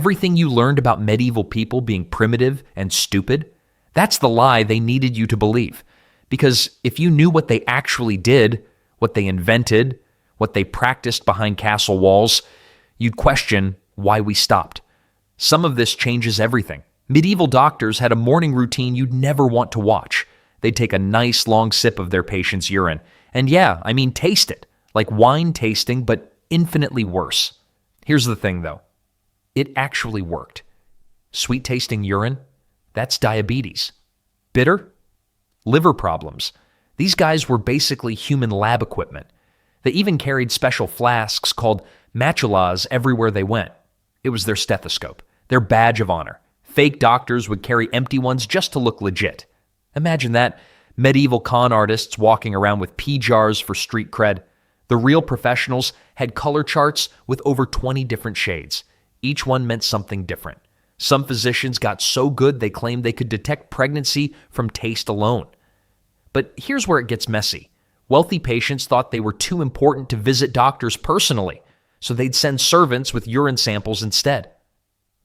Everything you learned about medieval people being primitive and stupid, that's the lie they needed you to believe. Because if you knew what they actually did, what they invented, what they practiced behind castle walls, you'd question why we stopped. Some of this changes everything. Medieval doctors had a morning routine you'd never want to watch. They'd take a nice long sip of their patient's urine. And yeah, I mean taste it. Like wine tasting, but infinitely worse. Here's the thing though. It actually worked. Sweet tasting urine? That's diabetes. Bitter? Liver problems. These guys were basically human lab equipment. They even carried special flasks called machulas everywhere they went. It was their stethoscope, their badge of honor. Fake doctors would carry empty ones just to look legit. Imagine that. Medieval con artists walking around with pee jars for street cred. The real professionals had color charts with over 20 different shades. Each one meant something different. Some physicians got so good they claimed they could detect pregnancy from taste alone. But here's where it gets messy. Wealthy patients thought they were too important to visit doctors personally, so they'd send servants with urine samples instead.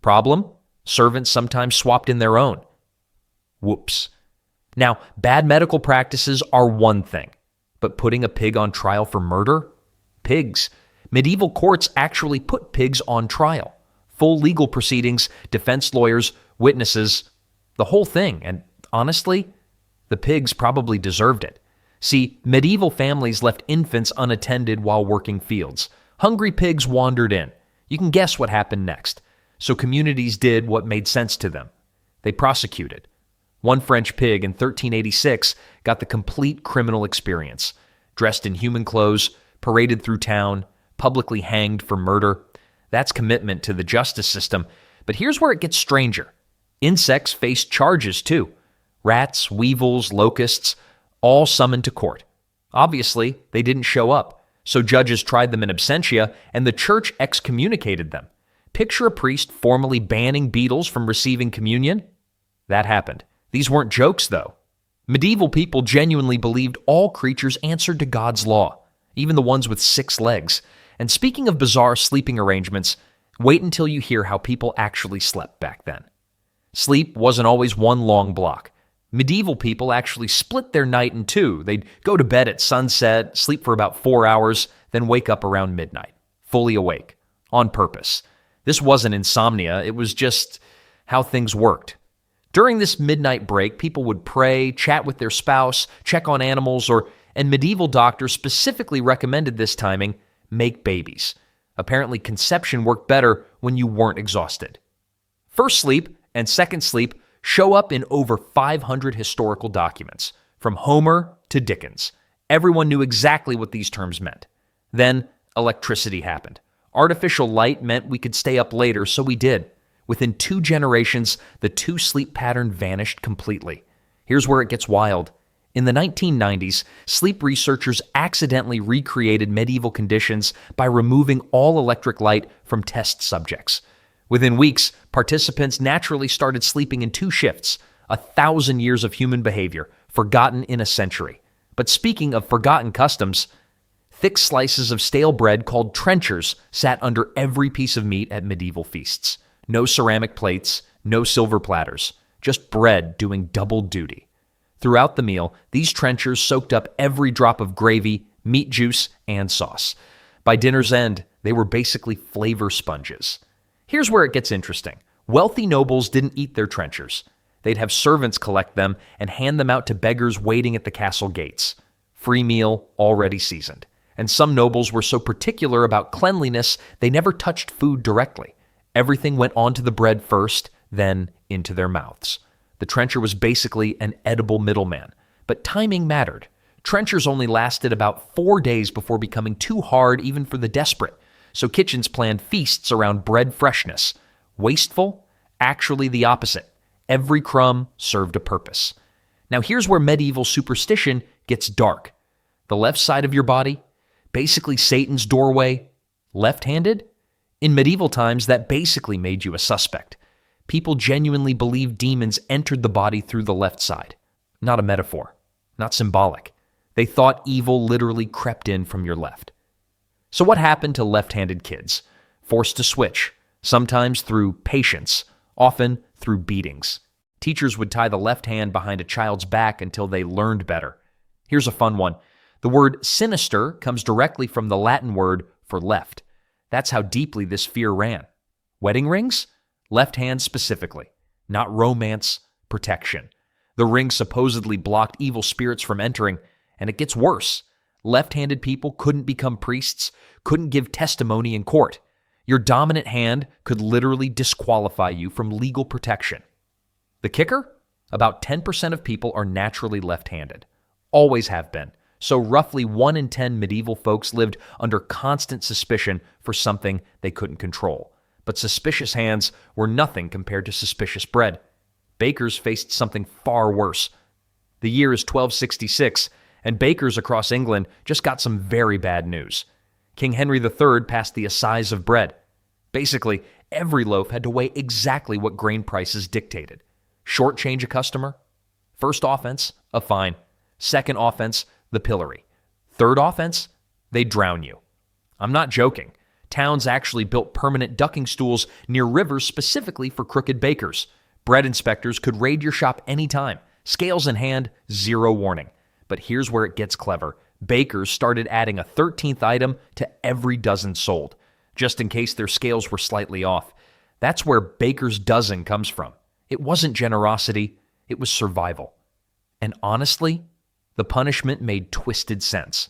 Problem? Servants sometimes swapped in their own. Whoops. Now, bad medical practices are one thing, but putting a pig on trial for murder? Pigs. Medieval courts actually put pigs on trial. Full legal proceedings, defense lawyers, witnesses, the whole thing. And honestly, the pigs probably deserved it. See, medieval families left infants unattended while working fields. Hungry pigs wandered in. You can guess what happened next. So communities did what made sense to them. They prosecuted. One French pig in 1386 got the complete criminal experience. Dressed in human clothes, paraded through town, publicly hanged for murder. That's commitment to the justice system. But here's where it gets stranger. Insects faced charges too. Rats, weevils, locusts, all summoned to court. Obviously, they didn't show up, so judges tried them in absentia, and the church excommunicated them. Picture a priest formally banning beetles from receiving communion? That happened. These weren't jokes, though. Medieval people genuinely believed all creatures answered to God's law, even the ones with 6 legs. And speaking of bizarre sleeping arrangements, wait until you hear how people actually slept back then. Sleep wasn't always one long block. Medieval people actually split their night in 2. They'd go to bed at sunset, sleep for about 4 hours, then wake up around midnight, fully awake, on purpose. This wasn't insomnia, it was just how things worked. During this midnight break, people would pray, chat with their spouse, check on animals, and medieval doctors specifically recommended this timing, make babies. Apparently, conception worked better when you weren't exhausted. First sleep and second sleep show up in over 500 historical documents, from Homer to Dickens. Everyone knew exactly what these terms meant. Then, electricity happened. Artificial light meant we could stay up later, so we did. Within 2 generations, the 2-sleep pattern vanished completely. Here's where it gets wild. In the 1990s, sleep researchers accidentally recreated medieval conditions by removing all electric light from test subjects. Within weeks, participants naturally started sleeping in 2 shifts, 1,000 years of human behavior, forgotten in a century. But speaking of forgotten customs, thick slices of stale bread called trenchers sat under every piece of meat at medieval feasts. No ceramic plates, no silver platters, just bread doing double duty. Throughout the meal, these trenchers soaked up every drop of gravy, meat juice, and sauce. By dinner's end, they were basically flavor sponges. Here's where it gets interesting. Wealthy nobles didn't eat their trenchers. They'd have servants collect them and hand them out to beggars waiting at the castle gates. Free meal, already seasoned. And some nobles were so particular about cleanliness, they never touched food directly. Everything went onto the bread first, then into their mouths. The trencher was basically an edible middleman. But timing mattered. Trenchers only lasted about 4 days before becoming too hard even for the desperate. So kitchens planned feasts around bread freshness. Wasteful? Actually the opposite. Every crumb served a purpose. Now here's where medieval superstition gets dark. The left side of your body, basically Satan's doorway, left-handed? In medieval times, that basically made you a suspect. People genuinely believed demons entered the body through the left side. Not a metaphor, not symbolic. They thought evil literally crept in from your left. So what happened to left-handed kids? Forced to switch. sometimes through patience, often through beatings. Teachers would tie the left hand behind a child's back until they learned better. Here's a fun one. The word sinister comes directly from the Latin word for left. That's how deeply this fear ran. Wedding rings? Left hand specifically. Not romance, protection. The ring supposedly blocked evil spirits from entering, and it gets worse. Left-handed people couldn't become priests, couldn't give testimony in court. Your dominant hand could literally disqualify you from legal protection. The kicker? About 10% of people are naturally left-handed. Always have been. So roughly 1 in 10 medieval folks lived under constant suspicion for something they couldn't control. But suspicious hands were nothing compared to suspicious bread. Bakers faced something far worse. The year is 1266, and bakers across England just got some very bad news. King Henry III passed the assize of bread. Basically, every loaf had to weigh exactly what grain prices dictated. Shortchange a customer? First offense, a fine. Second offense, the pillory. Third offense, they drown you. I'm not joking. Towns actually built permanent ducking stools near rivers specifically for crooked bakers. Bread inspectors could raid your shop anytime. Scales in hand, zero warning. But here's where it gets clever. Bakers started adding a 13th item to every dozen sold, just in case their scales were slightly off. That's where baker's dozen comes from. It wasn't generosity, it was survival. And honestly, the punishment made twisted sense.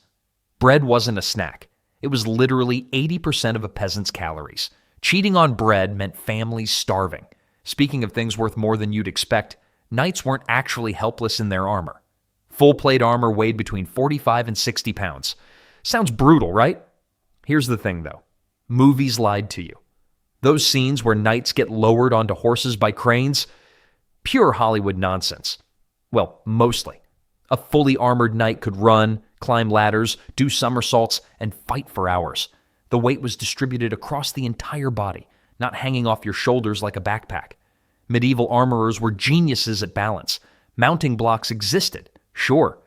Bread wasn't a snack. It was literally 80% of a peasant's calories. Cheating on bread meant families starving. Speaking of things worth more than you'd expect, knights weren't actually helpless in their armor. Full plate armor weighed between 45 and 60 pounds. Sounds brutal, right? Here's the thing, though. Movies lied to you. Those scenes where knights get lowered onto horses by cranes? Pure Hollywood nonsense. Well, mostly. A fully armored knight could run, climb ladders, do somersaults, and fight for hours. The weight was distributed across the entire body, not hanging off your shoulders like a backpack. Medieval armorers were geniuses at balance. Mounting blocks existed, sure.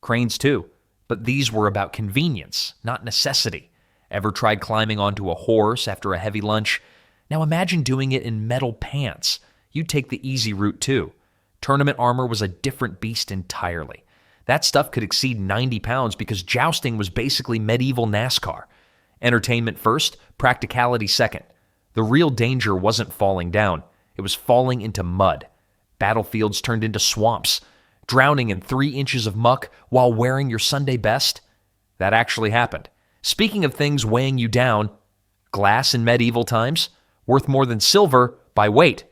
Cranes too. But these were about convenience, not necessity. Ever tried climbing onto a horse after a heavy lunch? Now imagine doing it in metal pants. You'd take the easy route too. Tournament armor was a different beast entirely. That stuff could exceed 90 pounds because jousting was basically medieval NASCAR. Entertainment first, practicality second. The real danger wasn't falling down. It was falling into mud. Battlefields turned into swamps. Drowning in 3 inches of muck while wearing your Sunday best? That actually happened. Speaking of things weighing you down, glass in medieval times, worth more than silver by weight.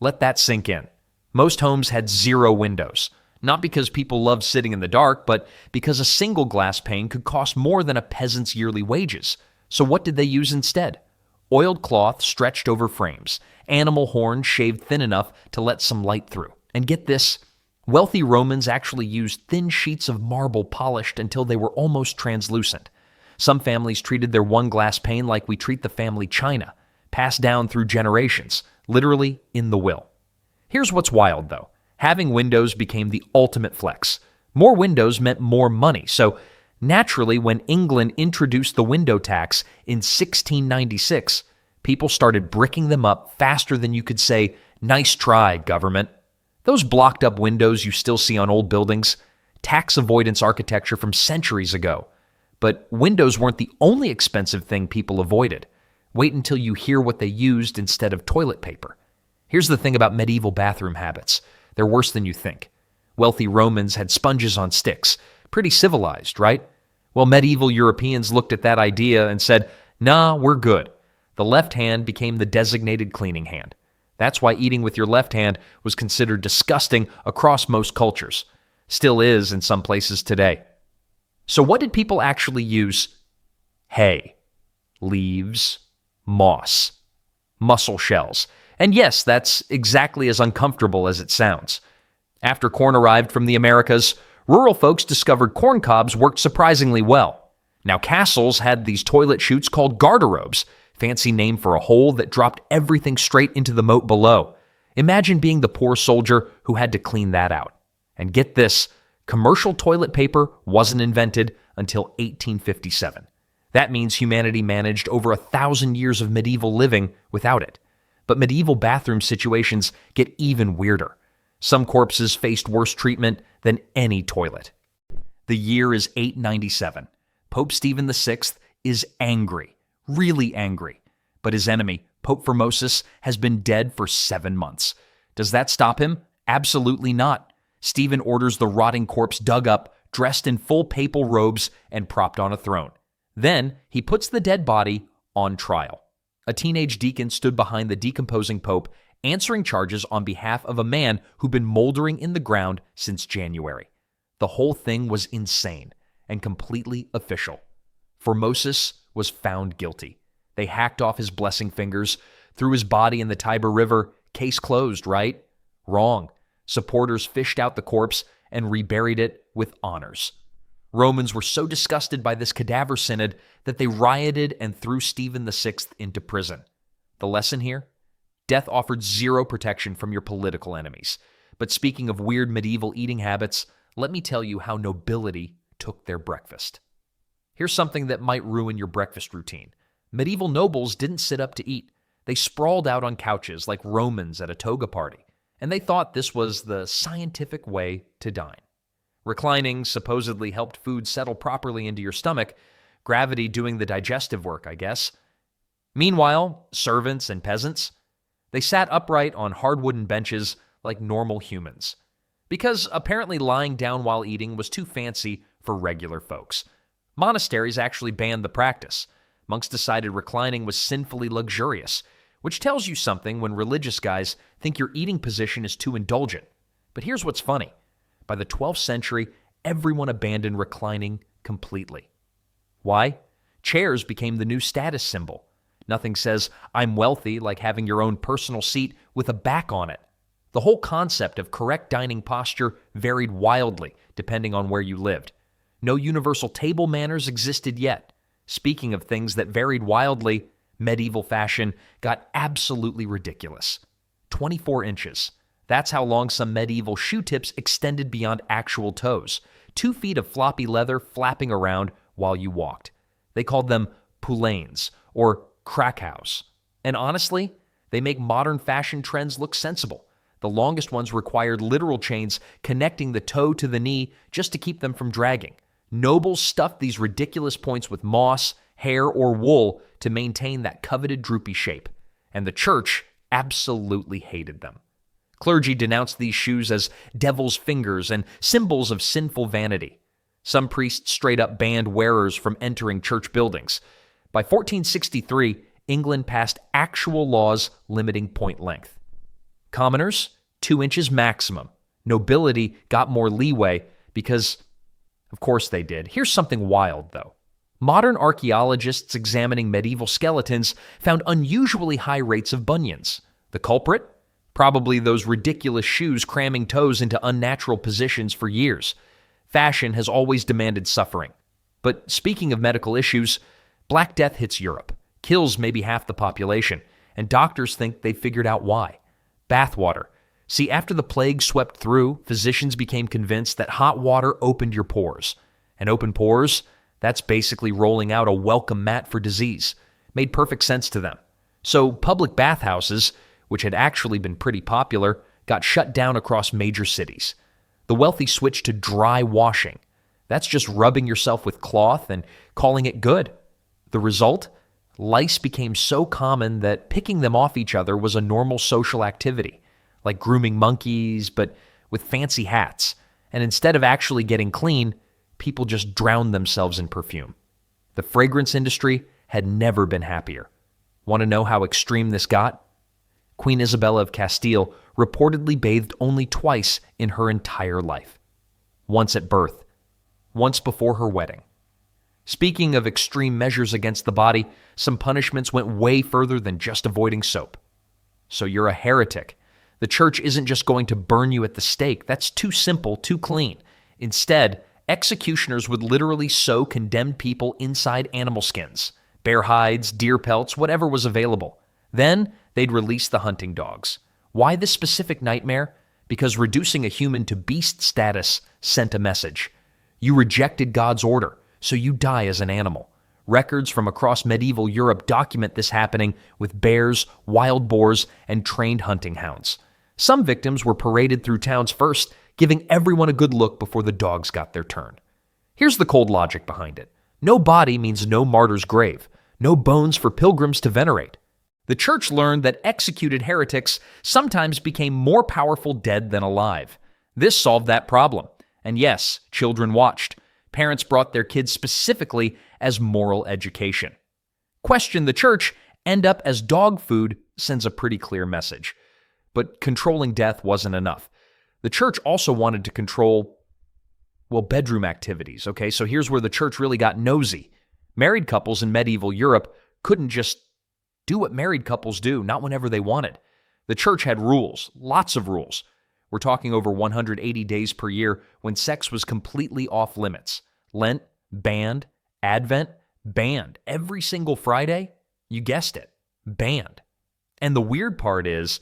Let that sink in. Most homes had 0 windows. Not because people loved sitting in the dark, but because a single glass pane could cost more than a peasant's yearly wages. So what did they use instead? Oiled cloth stretched over frames, animal horn shaved thin enough to let some light through. And get this, wealthy Romans actually used thin sheets of marble polished until they were almost translucent. Some families treated their one glass pane like we treat the family china, passed down through generations, literally in the will. Here's what's wild though. Having windows became the ultimate flex. More windows meant more money, so naturally when England introduced the window tax in 1696, people started bricking them up faster than you could say, "Nice try, government." Those blocked up windows you still see on old buildings, tax avoidance architecture from centuries ago. But windows weren't the only expensive thing people avoided. Wait until you hear what they used instead of toilet paper. Here's the thing about medieval bathroom habits. They're worse than you think. Wealthy Romans had sponges on sticks. Pretty civilized, right? Well, medieval Europeans looked at that idea and said, nah, we're good. The left hand became the designated cleaning hand. That's why eating with your left hand was considered disgusting across most cultures. Still is in some places today. So what did people actually use? Hay, leaves, moss, mussel shells. And yes, that's exactly as uncomfortable as it sounds. After corn arrived from the Americas, rural folks discovered corn cobs worked surprisingly well. Now castles had these toilet chutes called garderobes, fancy name for a hole that dropped everything straight into the moat below. Imagine being the poor soldier who had to clean that out. And get this, commercial toilet paper wasn't invented until 1857. That means humanity managed over 1,000 years of medieval living without it. But medieval bathroom situations get even weirder. Some corpses faced worse treatment than any toilet. The year is 897. Pope Stephen VI is angry, really angry. But his enemy, Pope Formosus, has been dead for 7 months. Does that stop him? Absolutely not. Stephen orders the rotting corpse dug up, dressed in full papal robes, and propped on a throne. Then he puts the dead body on trial. A teenage deacon stood behind the decomposing pope, answering charges on behalf of a man who'd been moldering in the ground since January. The whole thing was insane and completely official. Formosus was found guilty. They hacked off his blessing fingers, threw his body in the Tiber River. Case closed, right? Wrong. Supporters fished out the corpse and reburied it with honors. Romans were so disgusted by this cadaver synod that they rioted and threw Stephen VI into prison. The lesson here? Death offered zero protection from your political enemies. But speaking of weird medieval eating habits, let me tell you how nobility took their breakfast. Here's something that might ruin your breakfast routine. Medieval nobles didn't sit up to eat. They sprawled out on couches like Romans at a toga party, and they thought this was the scientific way to dine. Reclining supposedly helped food settle properly into your stomach, gravity doing the digestive work, I guess. Meanwhile, servants and peasants, they sat upright on hard wooden benches like normal humans, because apparently lying down while eating was too fancy for regular folks. Monasteries actually banned the practice. Monks decided reclining was sinfully luxurious, which tells you something when religious guys think your eating position is too indulgent. But here's what's funny. By the 12th century, everyone abandoned reclining completely. Why? Chairs became the new status symbol. Nothing says, I'm wealthy, like having your own personal seat with a back on it. The whole concept of correct dining posture varied wildly depending on where you lived. No universal table manners existed yet. Speaking of things that varied wildly, medieval fashion got absolutely ridiculous. 24 inches. That's how long some medieval shoe tips extended beyond actual toes. 2 feet of floppy leather flapping around while you walked. They called them poulaines or krakows. And honestly, they make modern fashion trends look sensible. The longest ones required literal chains connecting the toe to the knee just to keep them from dragging. Nobles stuffed these ridiculous points with moss, hair, or wool to maintain that coveted droopy shape. And the church absolutely hated them. Clergy denounced these shoes as devil's fingers and symbols of sinful vanity. Some priests straight up banned wearers from entering church buildings. By 1463, England passed actual laws limiting point length. Commoners, 2 inches maximum. Nobility got more leeway because, of course they did. Here's something wild, though. Modern archaeologists examining medieval skeletons found unusually high rates of bunions. The culprit? Probably those ridiculous shoes cramming toes into unnatural positions for years. Fashion has always demanded suffering. But speaking of medical issues, Black Death hits Europe, kills maybe half the population, and doctors think they've figured out why. Bathwater. See, after the plague swept through, physicians became convinced that hot water opened your pores. And open pores, that's basically rolling out a welcome mat for disease. Made perfect sense to them. So public bathhouses, which had actually been pretty popular, got shut down across major cities. The wealthy switched to dry washing. That's just rubbing yourself with cloth and calling it good. The result? Lice became so common that picking them off each other was a normal social activity, like grooming monkeys, but with fancy hats. And instead of actually getting clean, people just drowned themselves in perfume. The fragrance industry had never been happier. Want to know how extreme this got? Queen Isabella of Castile reportedly bathed only twice in her entire life. Once at birth, once before her wedding. Speaking of extreme measures against the body, some punishments went way further than just avoiding soap. So you're a heretic. The church isn't just going to burn you at the stake. That's too simple, too clean. Instead, executioners would literally sew condemned people inside animal skins, bear hides, deer pelts, whatever was available. Then they'd release the hunting dogs. Why this specific nightmare? Because reducing a human to beast status sent a message. You rejected God's order, so you die as an animal. Records from across medieval Europe document this happening with bears, wild boars, and trained hunting hounds. Some victims were paraded through towns first, giving everyone a good look before the dogs got their turn. Here's the cold logic behind it. No body means no martyr's grave, no bones for pilgrims to venerate. The church learned that executed heretics sometimes became more powerful dead than alive. This solved that problem. And yes, children watched. Parents brought their kids specifically as moral education. Question the church, end up as dog food sends a pretty clear message. But controlling death wasn't enough. The church also wanted to control, bedroom activities. Okay, so here's where the church really got nosy. Married couples in medieval Europe couldn't just do what married couples do, not whenever they wanted. The church had rules, lots of rules. We're talking over 180 days per year when sex was completely off limits. Lent, banned. Advent, banned. Every single Friday, you guessed it, banned. And the weird part is,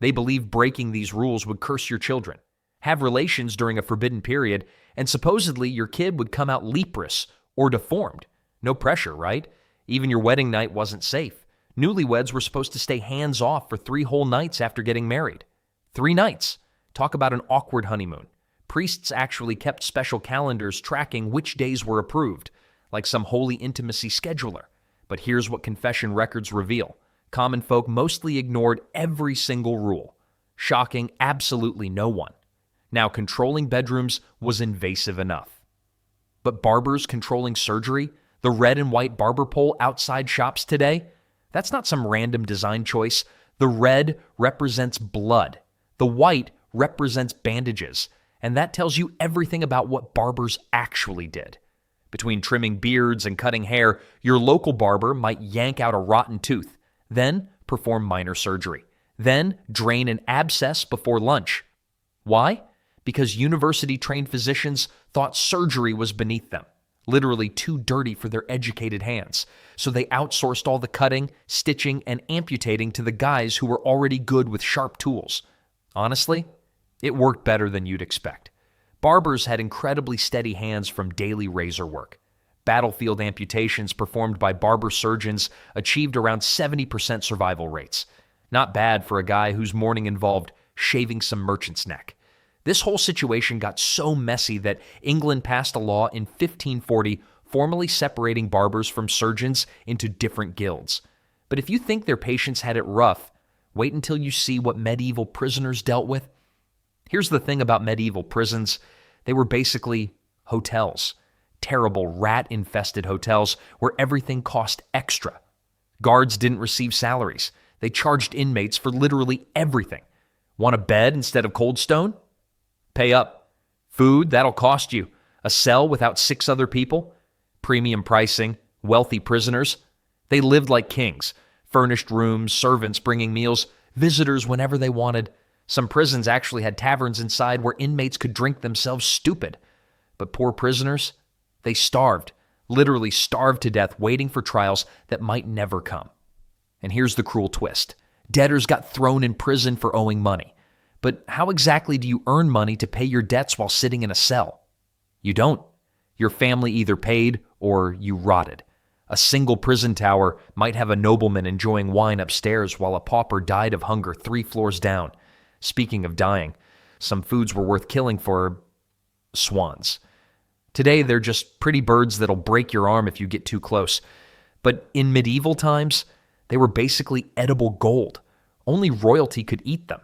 they believed breaking these rules would curse your children. Have relations during a forbidden period, and supposedly your kid would come out leprous or deformed. No pressure, right? Even your wedding night wasn't safe. Newlyweds were supposed to stay hands off for 3 whole nights after getting married. 3 nights. Talk about an awkward honeymoon. Priests actually kept special calendars tracking which days were approved, like some holy intimacy scheduler. But here's what confession records reveal. Common folk mostly ignored every single rule, shocking absolutely no one. Now, controlling bedrooms was invasive enough. But barbers controlling surgery, the red and white barber pole outside shops today, that's not some random design choice. The red represents blood. The white represents bandages. And that tells you everything about what barbers actually did. Between trimming beards and cutting hair, your local barber might yank out a rotten tooth, then perform minor surgery, then drain an abscess before lunch. Why? Because university-trained physicians thought surgery was beneath them, literally too dirty for their educated hands. So they outsourced all the cutting, stitching, and amputating to the guys who were already good with sharp tools. Honestly, it worked better than you'd expect. Barbers had incredibly steady hands from daily razor work. Battlefield amputations performed by barber-surgeons achieved around 70% survival rates. Not bad for a guy whose morning involved shaving some merchant's neck. This whole situation got so messy that England passed a law in 1540 formally separating barbers from surgeons into different guilds. But if you think their patients had it rough, wait until you see what medieval prisoners dealt with. Here's the thing about medieval prisons. They were basically hotels. Terrible rat-infested hotels where everything cost extra. Guards didn't receive salaries. They charged inmates for literally everything. Want a bed instead of cold stone? Pay up. Food, that'll cost you. A cell without 6 other people? Premium pricing. Wealthy prisoners? They lived like kings. Furnished rooms, servants bringing meals, visitors whenever they wanted. Some prisons actually had taverns inside where inmates could drink themselves stupid. But poor prisoners, they starved, literally starved to death waiting for trials that might never come. And here's the cruel twist. Debtors got thrown in prison for owing money. But how exactly do you earn money to pay your debts while sitting in a cell? You don't. Your family either paid or you rotted. A single prison tower might have a nobleman enjoying wine upstairs while a pauper died of hunger 3 floors down. Speaking of dying, some foods were worth killing for swans. Today, they're just pretty birds that'll break your arm if you get too close. But in medieval times, they were basically edible gold. Only royalty could eat them.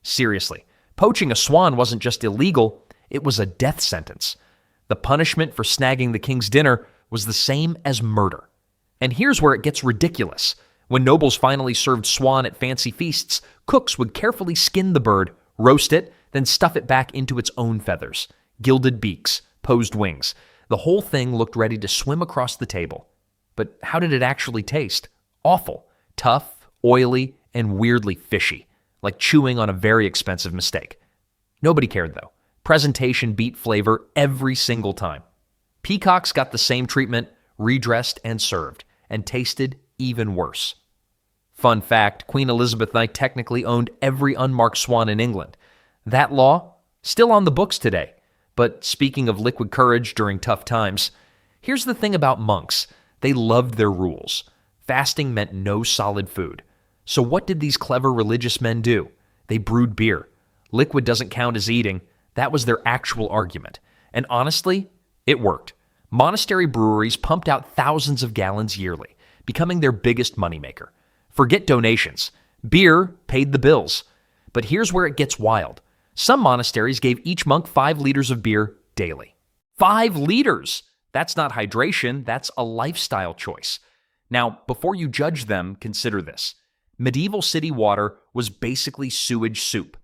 Seriously, poaching a swan wasn't just illegal, it was a death sentence. The punishment for snagging the king's dinner was the same as murder. And here's where it gets ridiculous. When nobles finally served swan at fancy feasts, cooks would carefully skin the bird, roast it, then stuff it back into its own feathers. Gilded beaks, posed wings. The whole thing looked ready to swim across the table. But how did it actually taste? Awful. Tough, oily, and weirdly fishy. Like chewing on a very expensive mistake. Nobody cared though. Presentation beat flavor every single time. Peacocks got the same treatment, redressed and served, and tasted even worse. Fun fact, Queen Elizabeth I technically owned every unmarked swan in England. That law, still on the books today. But speaking of liquid courage during tough times, here's the thing about monks. They loved their rules. Fasting meant no solid food. So what did these clever religious men do? They brewed beer. Liquid doesn't count as eating. That was their actual argument. And honestly, it worked. Monastery breweries pumped out thousands of gallons yearly, becoming their biggest moneymaker. Forget donations. Beer paid the bills. But here's where it gets wild. Some monasteries gave each monk 5 liters of beer daily. 5 liters! That's not hydration, that's a lifestyle choice. Now, before you judge them, consider this. Medieval city water was basically sewage soup.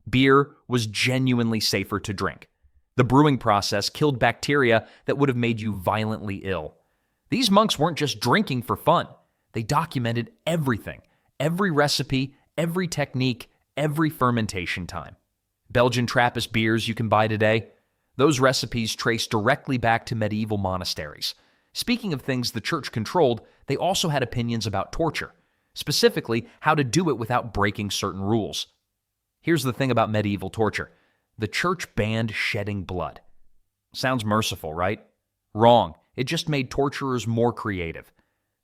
Beer was genuinely safer to drink. The brewing process killed bacteria that would have made you violently ill. These monks weren't just drinking for fun. They documented everything, every recipe, every technique, every fermentation time. Belgian Trappist beers you can buy today, those recipes trace directly back to medieval monasteries. Speaking of things the church controlled, they also had opinions about torture, specifically how to do it without breaking certain rules. Here's the thing about medieval torture. The church banned shedding blood. Sounds merciful, right? Wrong. It just made torturers more creative.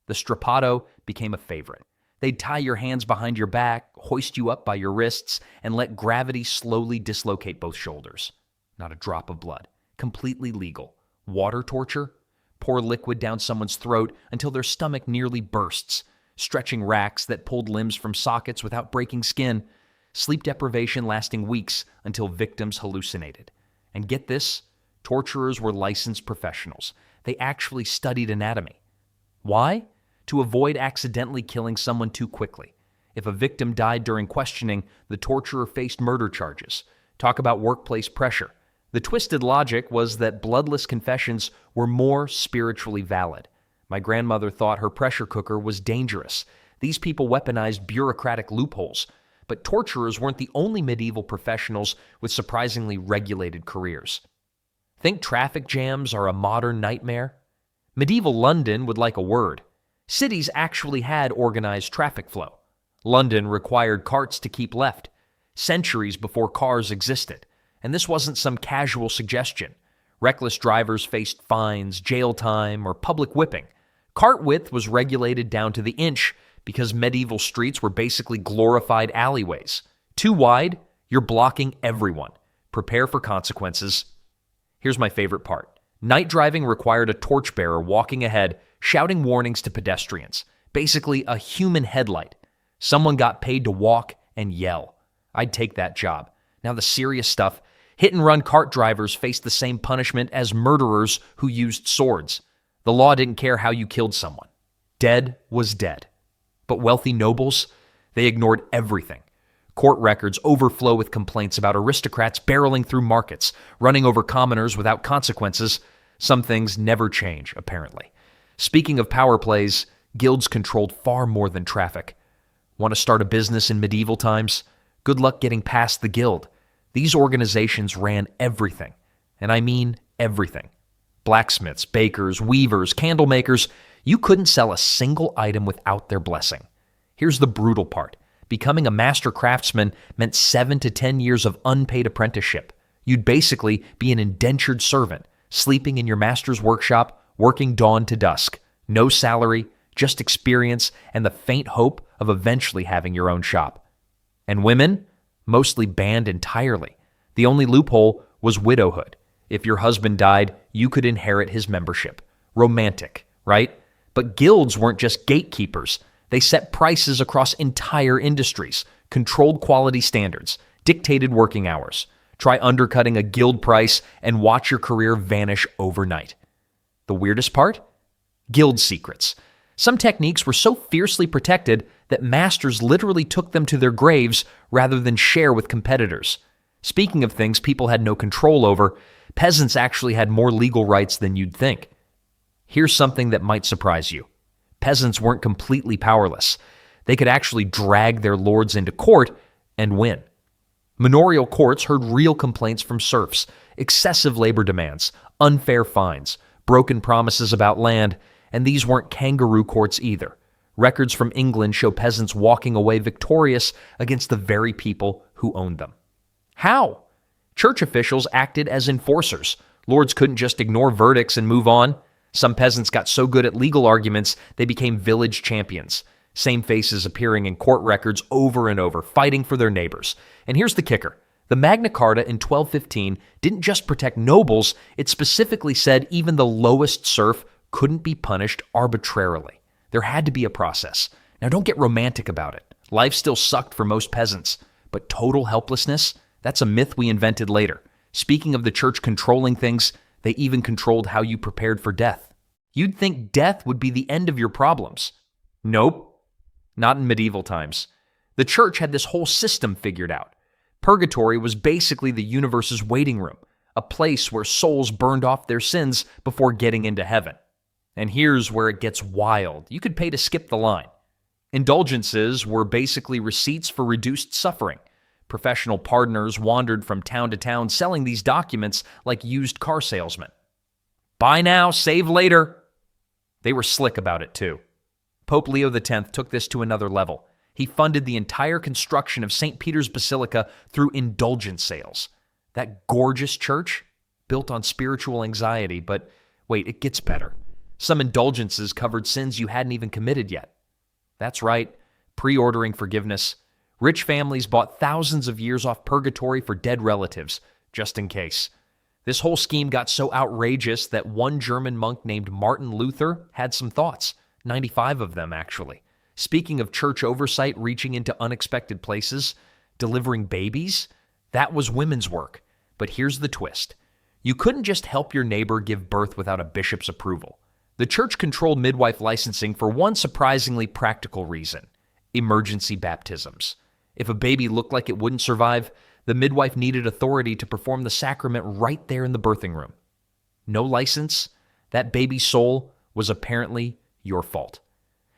The strappado became a favorite. They'd tie your hands behind your back, hoist you up by your wrists, and let gravity slowly dislocate both shoulders. Not a drop of blood. Completely legal. Water torture? Pour liquid down someone's throat until their stomach nearly bursts. Stretching racks that pulled limbs from sockets without breaking skin. Sleep deprivation lasting weeks until victims hallucinated. And get this, torturers were licensed professionals. They actually studied anatomy. Why? To avoid accidentally killing someone too quickly. If a victim died during questioning, the torturer faced murder charges. Talk about workplace pressure. The twisted logic was that bloodless confessions were more spiritually valid. My grandmother thought her pressure cooker was dangerous. These people weaponized bureaucratic loopholes. But torturers weren't the only medieval professionals with surprisingly regulated careers. Think traffic jams are a modern nightmare? Medieval London would like a word. Cities actually had organized traffic flow. London required carts to keep left, centuries before cars existed. And this wasn't some casual suggestion. Reckless drivers faced fines, jail time, or public whipping. Cart width was regulated down to the inch because medieval streets were basically glorified alleyways. Too wide, you're blocking everyone. Prepare for consequences. Here's my favorite part. Night driving required a torchbearer walking ahead, shouting warnings to pedestrians. Basically a human headlight. Someone got paid to walk and yell. I'd take that job. Now the serious stuff. Hit-and-run cart drivers faced the same punishment as murderers who used swords. The law didn't care how you killed someone. Dead was dead. But wealthy nobles, they ignored everything. Court records overflow with complaints about aristocrats barreling through markets, running over commoners without consequences. Some things never change, apparently. Speaking of power plays, guilds controlled far more than traffic. Want to start a business in medieval times? Good luck getting past the guild. These organizations ran everything, and I mean everything. Blacksmiths, bakers, weavers, candle makers, you couldn't sell a single item without their blessing. Here's the brutal part. Becoming a master craftsman meant 7 to 10 years of unpaid apprenticeship. You'd basically be an indentured servant, sleeping in your master's workshop, working dawn to dusk. No salary, just experience and the faint hope of eventually having your own shop. And women? Mostly banned entirely. The only loophole was widowhood. If your husband died, you could inherit his membership. Romantic, right? But guilds weren't just gatekeepers. They set prices across entire industries, controlled quality standards, dictated working hours. Try undercutting a guild price and watch your career vanish overnight. The weirdest part? Guild secrets. Some techniques were so fiercely protected that masters literally took them to their graves rather than share with competitors. Speaking of things people had no control over, peasants actually had more legal rights than you'd think. Here's something that might surprise you. Peasants weren't completely powerless. They could actually drag their lords into court and win. Manorial courts heard real complaints from serfs, excessive labor demands, unfair fines, broken promises about land, and these weren't kangaroo courts either. Records from England show peasants walking away victorious against the very people who owned them. How? Church officials acted as enforcers. Lords couldn't just ignore verdicts and move on. Some peasants got so good at legal arguments, they became village champions. Same faces appearing in court records over and over, fighting for their neighbors. And here's the kicker. The Magna Carta in 1215 didn't just protect nobles, it specifically said even the lowest serf couldn't be punished arbitrarily. There had to be a process. Now don't get romantic about it. Life still sucked for most peasants, but total helplessness, that's a myth we invented later. Speaking of the church controlling things, they even controlled how you prepared for death. You'd think death would be the end of your problems. Nope, not in medieval times. The church had this whole system figured out. Purgatory was basically the universe's waiting room, a place where souls burned off their sins before getting into heaven. And here's where it gets wild. You could pay to skip the line. Indulgences were basically receipts for reduced suffering. Professional pardoners wandered from town to town selling these documents like used car salesmen. Buy now, save later. They were slick about it too. Pope Leo X took this to another level. He funded the entire construction of St. Peter's Basilica through indulgence sales. That gorgeous church, built on spiritual anxiety, but wait, it gets better. Some indulgences covered sins you hadn't even committed yet. That's right, pre-ordering forgiveness. Rich families bought thousands of years off purgatory for dead relatives, just in case. This whole scheme got so outrageous that one German monk named Martin Luther had some thoughts, 95 of them actually. Speaking of church oversight reaching into unexpected places, delivering babies, that was women's work. But here's the twist. You couldn't just help your neighbor give birth without a bishop's approval. The church controlled midwife licensing for one surprisingly practical reason: emergency baptisms. If a baby looked like it wouldn't survive, the midwife needed authority to perform the sacrament right there in the birthing room. No license, that baby's soul was apparently your fault.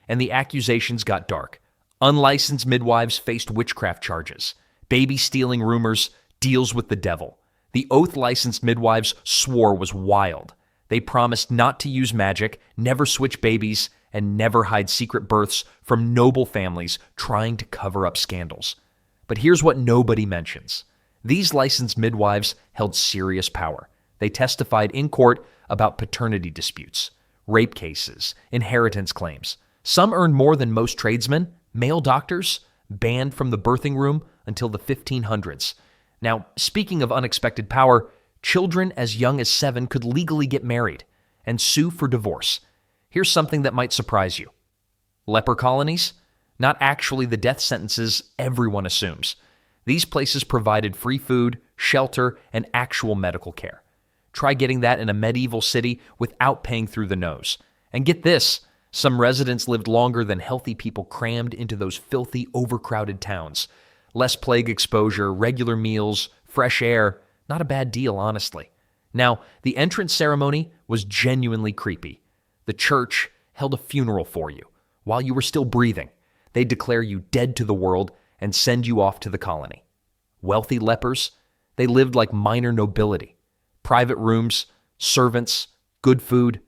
And the accusations got dark. Unlicensed midwives faced witchcraft charges, baby stealing rumors, deals with the devil. The oath-licensed midwives swore was wild. They promised not to use magic, never switch babies, and never hide secret births from noble families trying to cover up scandals. But here's what nobody mentions. These licensed midwives held serious power. They testified in court about paternity disputes, rape cases, inheritance claims. Some earned more than most tradesmen. Male doctors banned from the birthing room until the 1500s. Now, speaking of unexpected power, children as young as 7 could legally get married and sue for divorce. Here's something that might surprise you. Leper colonies? Not actually the death sentences everyone assumes. These places provided free food, shelter, and actual medical care. Try getting that in a medieval city without paying through the nose. And get this, some residents lived longer than healthy people crammed into those filthy, overcrowded towns. Less plague exposure, regular meals, fresh air. Not a bad deal, honestly. Now, the entrance ceremony was genuinely creepy. The church held a funeral for you while you were still breathing. They'd declare you dead to the world and send you off to the colony. Wealthy lepers, they lived like minor nobility. Private rooms, servants, good food.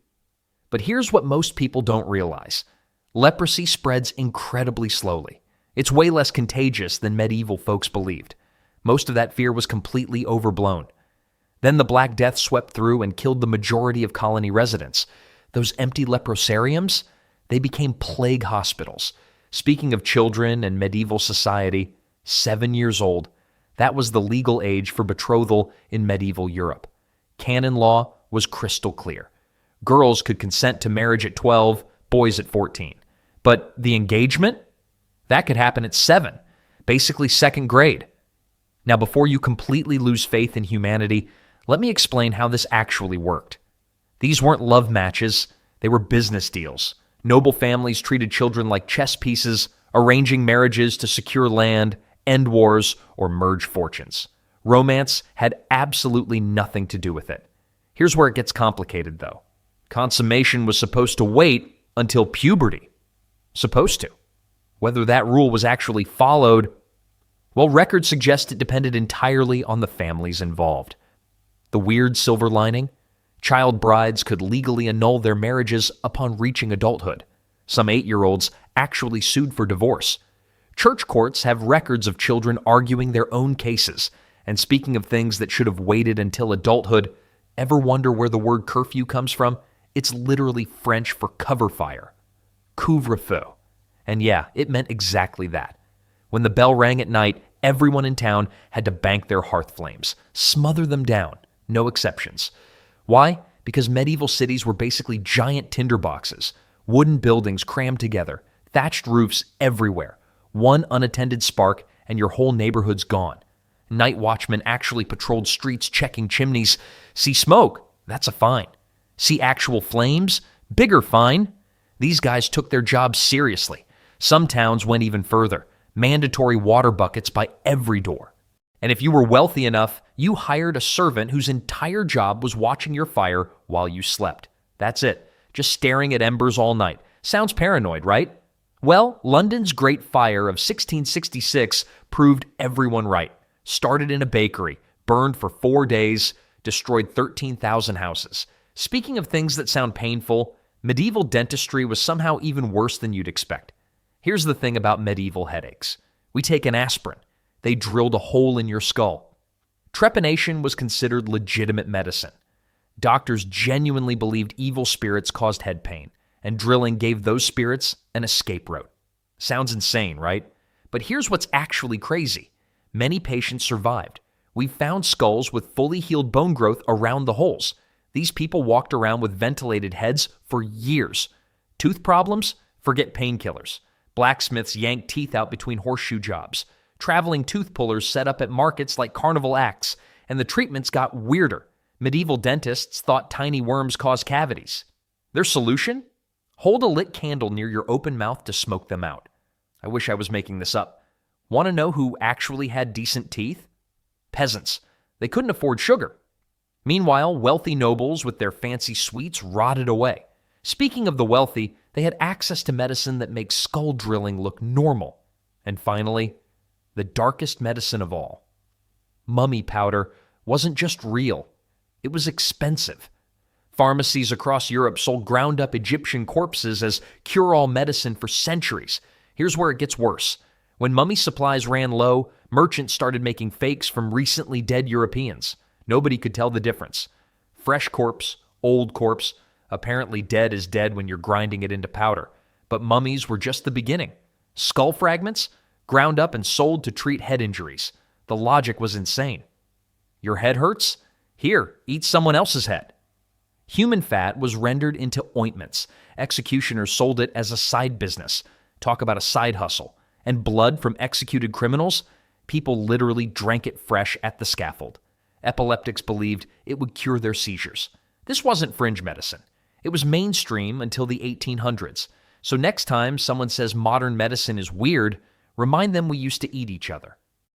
But here's what most people don't realize. Leprosy spreads incredibly slowly. It's way less contagious than medieval folks believed. Most of that fear was completely overblown. Then the Black Death swept through and killed the majority of colony residents. Those empty leprosariums, they became plague hospitals. Speaking of children and medieval society, 7 years old, that was the legal age for betrothal in medieval Europe. Canon law was crystal clear. Girls could consent to marriage at 12, boys at 14. But the engagement? That could happen at 7, basically second grade. Now, before you completely lose faith in humanity, let me explain how this actually worked. These weren't love matches, they were business deals. Noble families treated children like chess pieces, arranging marriages to secure land, end wars, or merge fortunes. Romance had absolutely nothing to do with it. Here's where it gets complicated, though. Consummation was supposed to wait until puberty. Supposed to. Whether that rule was actually followed, well, records suggest it depended entirely on the families involved. The weird silver lining? Child brides could legally annul their marriages upon reaching adulthood. Some 8-year-olds actually sued for divorce. Church courts have records of children arguing their own cases. And speaking of things that should have waited until adulthood, ever wonder where the word curfew comes from? It's literally French for cover fire. Couvre-feu. And yeah, it meant exactly that. When the bell rang at night, everyone in town had to bank their hearth flames, smother them down, no exceptions. Why? Because medieval cities were basically giant tinderboxes, wooden buildings crammed together, thatched roofs everywhere. One unattended spark and your whole neighborhood's gone. Night watchmen actually patrolled streets checking chimneys. See smoke? That's a fine. See actual flames? Bigger fine. These guys took their job seriously. Some towns went even further. Mandatory water buckets by every door. And if you were wealthy enough, you hired a servant whose entire job was watching your fire while you slept. That's it. Just staring at embers all night. Sounds paranoid, right? Well, London's Great Fire of 1666 proved everyone right. Started in a bakery, burned for 4 days, destroyed 13,000 houses. Speaking of things that sound painful, medieval dentistry was somehow even worse than you'd expect. Here's the thing about medieval headaches. We take an aspirin. They drilled a hole in your skull. Trepanation was considered legitimate medicine. Doctors genuinely believed evil spirits caused head pain, and drilling gave those spirits an escape route. Sounds insane, right? But here's what's actually crazy. Many patients survived. We've found skulls with fully healed bone growth around the holes. These people walked around with ventilated heads for years. Tooth problems? Forget painkillers. Blacksmiths yanked teeth out between horseshoe jobs. Traveling tooth pullers set up at markets like carnival acts, and the treatments got weirder. Medieval dentists thought tiny worms caused cavities. Their solution? Hold a lit candle near your open mouth to smoke them out. I wish I was making this up. Want to know who actually had decent teeth? Peasants. They couldn't afford sugar. Meanwhile, wealthy nobles with their fancy sweets rotted away. Speaking of the wealthy, they had access to medicine that makes skull drilling look normal. And finally, the darkest medicine of all. Mummy powder wasn't just real. It was expensive. Pharmacies across Europe sold ground-up Egyptian corpses as cure-all medicine for centuries. Here's where it gets worse. When mummy supplies ran low, merchants started making fakes from recently dead Europeans. Nobody could tell the difference. Fresh corpse, old corpse. Apparently dead is dead when you're grinding it into powder. But mummies were just the beginning. Skull fragments? Ground up and sold to treat head injuries. The logic was insane. Your head hurts? Here, eat someone else's head. Human fat was rendered into ointments. Executioners sold it as a side business. Talk about a side hustle. And blood from executed criminals? People literally drank it fresh at the scaffold. Epileptics believed it would cure their seizures. This wasn't fringe medicine. It was mainstream until the 1800s. So next time someone says modern medicine is weird, remind them we used to eat each other.